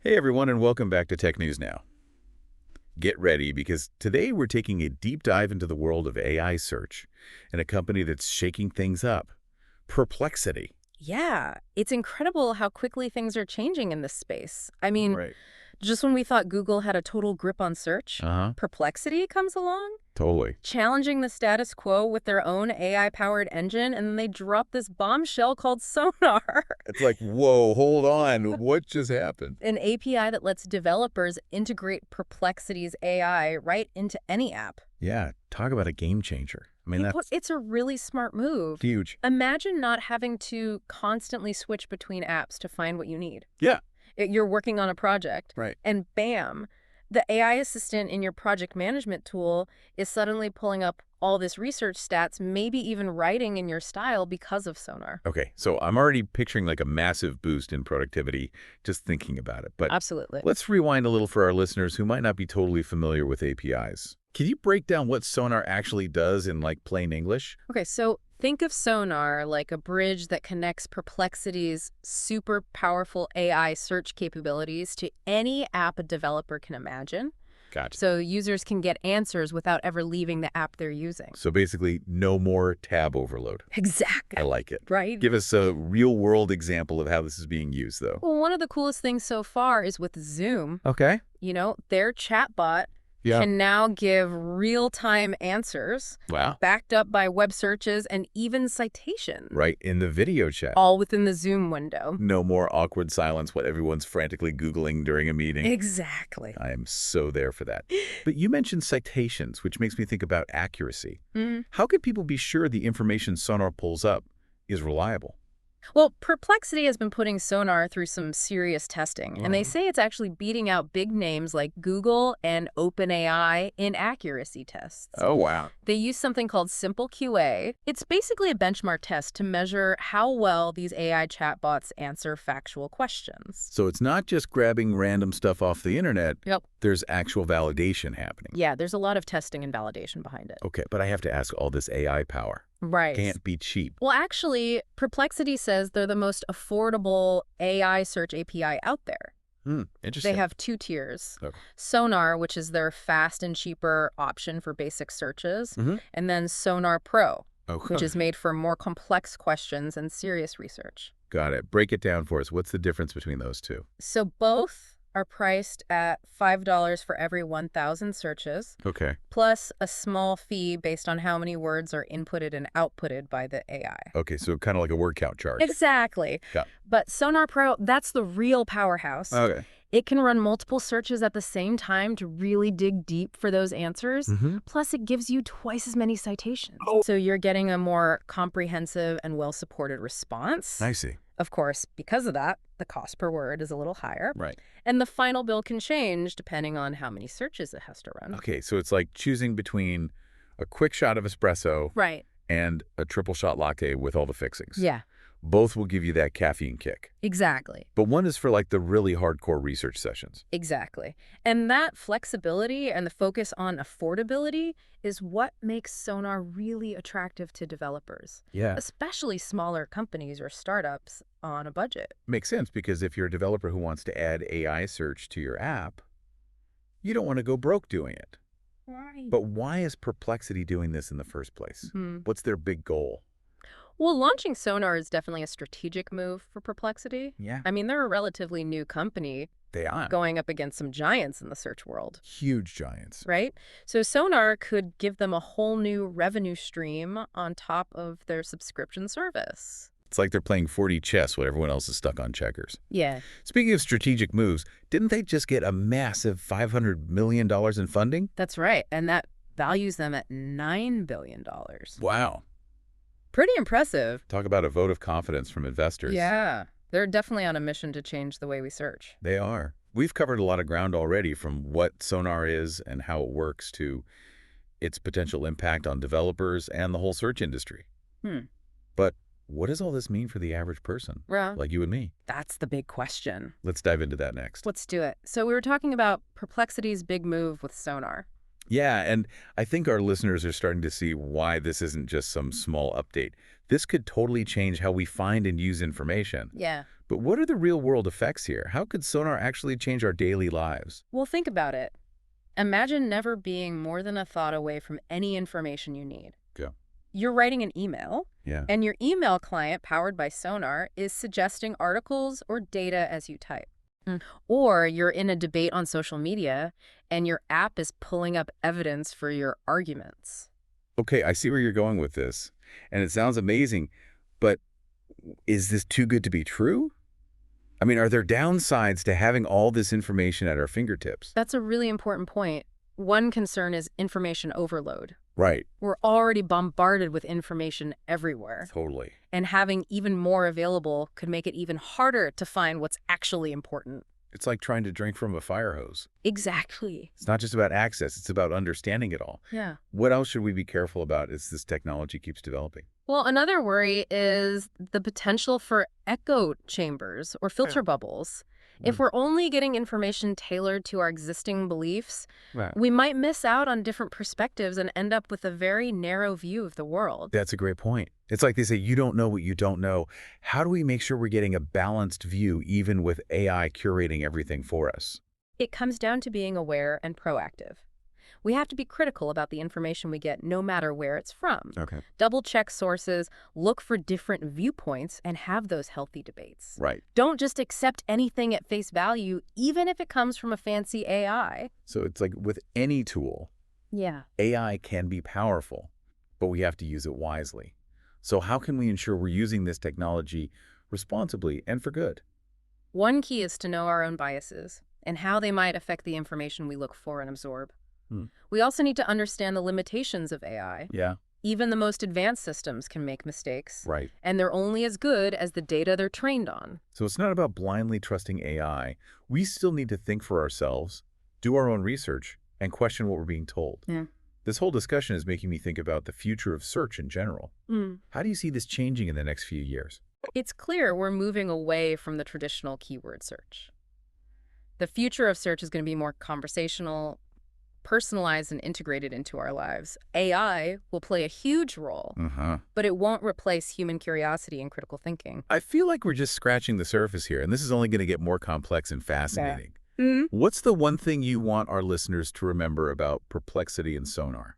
Hey everyone, and welcome back to Tech News Now. Get ready, because today we're taking a deep dive into the world of AI search and a company that's shaking things up, Perplexity. Yeah, it's incredible how quickly things are changing in this space. I mean, Right. just when we thought Google had a total grip on search, Uh-huh. Perplexity comes along, Totally. challenging the status quo with their own AI-powered engine, and then they drop this bombshell called Sonar, It's like, whoa, hold on. What just happened? an API that lets developers integrate Perplexity's AI right into any app. Yeah, talk about a game changer. I mean, that's It's a really smart move. huge. Imagine not having to constantly switch between apps to find what you need. Yeah. You're working on a project, Right. and bam, the AI assistant in your project management tool is suddenly pulling up all this research stats, maybe even writing in your style because of Sonar. Okay, so I'm already picturing like a massive boost in productivity just thinking about it. But Absolutely. let's rewind a little for our listeners who might not be totally familiar with APIs. Can you break down what Sonar actually does in like plain English? Okay, so think of Sonar like a bridge that connects Perplexity's super powerful AI search capabilities to any app a developer can imagine. Gotcha. So users can get answers without ever leaving the app they're using. So basically, no more tab overload. I Exactly. like it. Right? Give us a real-world example of how this is being used, though. Well, one of the coolest things so far is with Zoom. Okay. Their chatbot Yeah. can now give real-time answers Wow. backed up by web searches and even citations, Right in the video chat. all within the Zoom window. No more awkward silence while everyone's frantically Googling during a meeting. Exactly. I am so there for that. But you mentioned citations, which makes me think about accuracy. Mhm. How could people be sure the information Sonar pulls up is reliable? Well, Perplexity has been putting Sonar through some serious testing, and they say it's actually beating out big names like Google and OpenAI in accuracy tests. Oh, wow. They use something called Simple QA. It's basically a benchmark test to measure how well these AI chatbots answer factual questions. So it's not just grabbing random stuff off the internet. Yep. There's actual validation happening. Yeah, there's a lot of testing and validation behind it. Okay, but I have to ask, all this AI power Right. can't be cheap. Well, actually, Perplexity says they're the most affordable AI search API out there. Interesting. They have two tiers. Okay. Sonar, which is their fast and cheaper option for basic searches, Mhm. and then Sonar Pro, Okay. which is made for more complex questions and serious research. Got it. Break it down for us. What's the difference between those two? So both are priced at $5 for every 1,000 searches, Okay. plus a small fee based on how many words are inputted and outputted by the AI. Okay, so kind of like a word count charge. Exactly. Got it. But Sonar Pro, that's the real powerhouse. Okay. It can run multiple searches at the same time to really dig deep for those answers. Mhm. Plus, it gives you twice as many citations. Oh. So you're getting a more comprehensive and well-supported response. I see. Of course, because of that, the cost per word is a little higher. Right. And the final bill can change depending on how many searches it has to run. Okay, so it's like choosing between a quick shot of espresso Right. and a triple shot latte with all the fixings. Yeah, Both will give you that caffeine kick. exactly. But one is for like the really hardcore research sessions. Exactly. And that flexibility and the focus on affordability is what makes Sonar really attractive to developers, Yeah. especially smaller companies or startups on a budget. Makes sense, because if you're a developer who wants to add AI search to your app, you don't want to go broke doing it. Right. But why is Perplexity doing this in the first place? What's their big goal? Well, launching Sonar is definitely a strategic move for Perplexity. Yeah. I mean, they're a relatively new company They are. going up against some giants in the search world, Huge giants. right? So Sonar could give them a whole new revenue stream on top of their subscription service. It's like they're playing 4D chess while everyone else is stuck on checkers. Yeah. Speaking of strategic moves, didn't they just get a massive $500 million in funding? That's right. And that values them at $9 billion. Wow. Pretty impressive. Talk about a vote of confidence from investors. Yeah. They're definitely on a mission to change the way we search. They are. We've covered a lot of ground already, from what Sonar is and how it works to its potential impact on developers and the whole search industry. But what does all this mean for the average person, Well, like you and me? that's the big question. Let's dive into that next. Let's do it. So we were talking about Perplexity's big move with Sonar. Yeah, and I think our listeners are starting to see why this isn't just some small update. This could totally change how we find and use information. Yeah. But what are the real-world effects here? How could Sonar actually change our daily lives? Well, think about it. Imagine never being more than a thought away from any information you need. Yeah. You're writing an email, Yeah. and your email client, powered by Sonar, is suggesting articles or data as you type. Or you're in a debate on social media, and your app is pulling up evidence for your arguments. Okay, I see where you're going with this, and it sounds amazing, but is this too good to be true? I mean, are there downsides to having all this information at our fingertips? That's a really important point. One concern is information overload. Right. We're already bombarded with information everywhere, Totally. and having even more available could make it even harder to find what's actually important. It's like trying to drink from a fire hose. Exactly. It's not just about access, it's about understanding it all. Yeah. What else should we be careful about as this technology keeps developing? Well, another worry is the potential for echo chambers or filter bubbles. If we're only getting information tailored to our existing beliefs, Right. we might miss out on different perspectives and end up with a very narrow view of the world. That's a great point. It's like they say, you don't know what you don't know. How do we make sure we're getting a balanced view even with AI curating everything for us? It comes down to being aware and proactive. We have to be critical about the information we get no matter where it's from. Okay. Double-check sources, look for different viewpoints, and have those healthy debates. Right. Don't just accept anything at face value, even if it comes from a fancy AI. So it's like with any tool, Yeah. AI can be powerful, but we have to use it wisely. So how can we ensure we're using this technology responsibly and for good? One key is to know our own biases and how they might affect the information we look for and absorb. We also need to understand the limitations of AI. Yeah. Even the most advanced systems can make mistakes. Right. And they're only as good as the data they're trained on. So it's not about blindly trusting AI. We still need to think for ourselves, do our own research, and question what we're being told. Yeah. This whole discussion is making me think about the future of search in general. How do you see this changing in the next few years? It's clear we're moving away from the traditional keyword search. The future of search is going to be more conversational, personalized, and integrated into our lives. AI will play a huge role, but it won't replace human curiosity and critical thinking. I feel like we're just scratching the surface here, and this is only going to get more complex and fascinating. What's the one thing you want our listeners to remember about Perplexity and Sonar?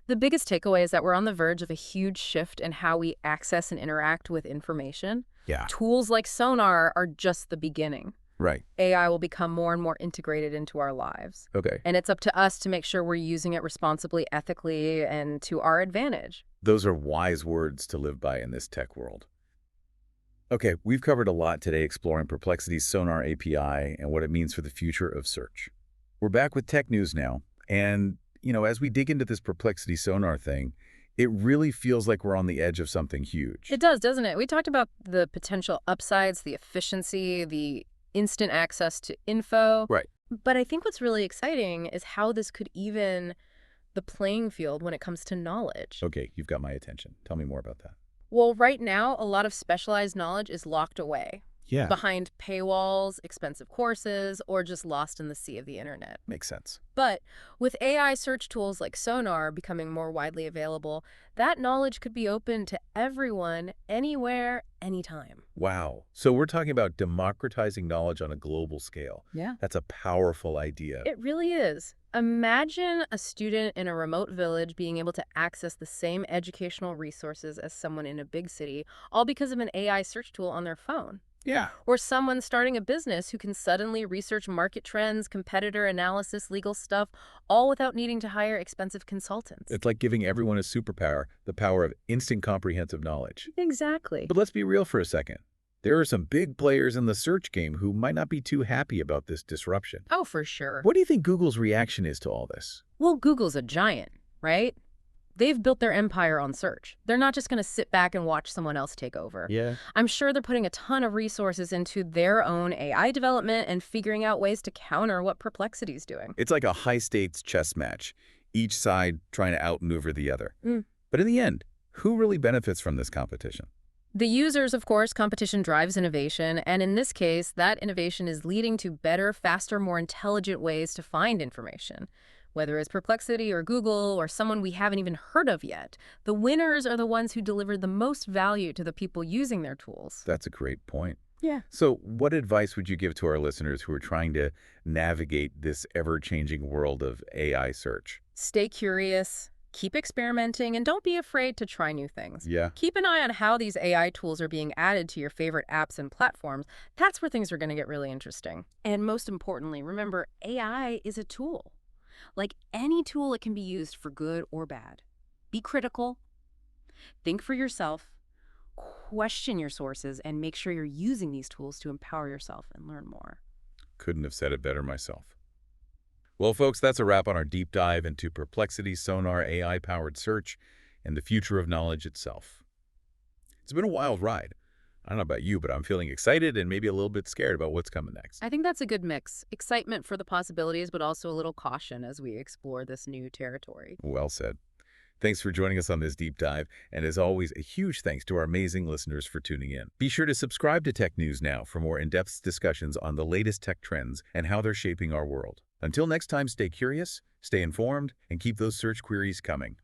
The biggest takeaway is that we're on the verge of a huge shift in how we access and interact with information. Yeah. Tools like Sonar are just the beginning. Right. AI will become more and more integrated into our lives. Okay. And it's up to us to make sure we're using it responsibly, ethically, and to our advantage. Those are wise words to live by in this tech world. Okay, we've covered a lot today exploring Perplexity's Sonar API and what it means for the future of search. We're back with tech news now, and, as we dig into this Perplexity Sonar thing, it really feels like we're on the edge of something huge. It does, doesn't it? We talked about the potential upsides, the efficiency, the instant access to info. Right. But I think what's really exciting is how this could even the playing field when it comes to knowledge. Okay, you've got my attention. Tell me more about that. Well, right now, a lot of specialized knowledge is locked away. Yeah. Behind paywalls, expensive courses, or just lost in the sea of the internet. Makes sense. But with AI search tools like Sonar becoming more widely available, that knowledge could be open to everyone, anywhere, anytime. Wow. So we're talking about democratizing knowledge on a global scale. Yeah. That's a powerful idea. It really is. Imagine a student in a remote village being able to access the same educational resources as someone in a big city, all because of an AI search tool on their phone. Yeah. Or someone starting a business who can suddenly research market trends, competitor analysis, legal stuff, all without needing to hire expensive consultants. It's like giving everyone a superpower, the power of instant comprehensive knowledge. Exactly. But let's be real for a second. There are some big players in the search game who might not be too happy about this disruption. Oh, for sure. What do you think Google's reaction is to all this? Well, Google's a giant, right? They've built their empire on search. They're not just going to sit back and watch someone else take over. Yeah. I'm sure they're putting a ton of resources into their own AI development and figuring out ways to counter what Perplexity's doing. It's like a high-stakes chess match, each side trying to outmaneuver the other. But in the end, who really benefits from this competition? The users, of course. Competition drives innovation, and in this case, that innovation is leading to better, faster, more intelligent ways to find information. Whether it's Perplexity or Google or someone we haven't even heard of yet, the winners are the ones who deliver the most value to the people using their tools. That's a great point. Yeah. So what advice would you give to our listeners who are trying to navigate this ever-changing world of AI search? Stay curious, keep experimenting, and don't be afraid to try new things. Yeah, Keep an eye on how these AI tools are being added to your favorite apps and platforms. That's where things are going to get really interesting. And most importantly, remember, AI is a tool. Like any tool, it can be used for good or bad. Be critical, think for yourself, question your sources, and make sure you're using these tools to empower yourself and learn more. couldn't have said it better myself. Well, folks, that's a wrap on our deep dive into Perplexity Sonar AI-powered search and the future of knowledge itself. It's been a wild ride. I don't know about you, but I'm feeling excited and maybe a little bit scared about what's coming next. I think that's a good mix. Excitement for the possibilities, but also a little caution as we explore this new territory. Well said. Thanks for joining us on this deep dive, and as always, a huge thanks to our amazing listeners for tuning in. Be sure to subscribe to Tech News Now for more in-depth discussions on the latest tech trends and how they're shaping our world. Until next time, stay curious, stay informed, and keep those search queries coming.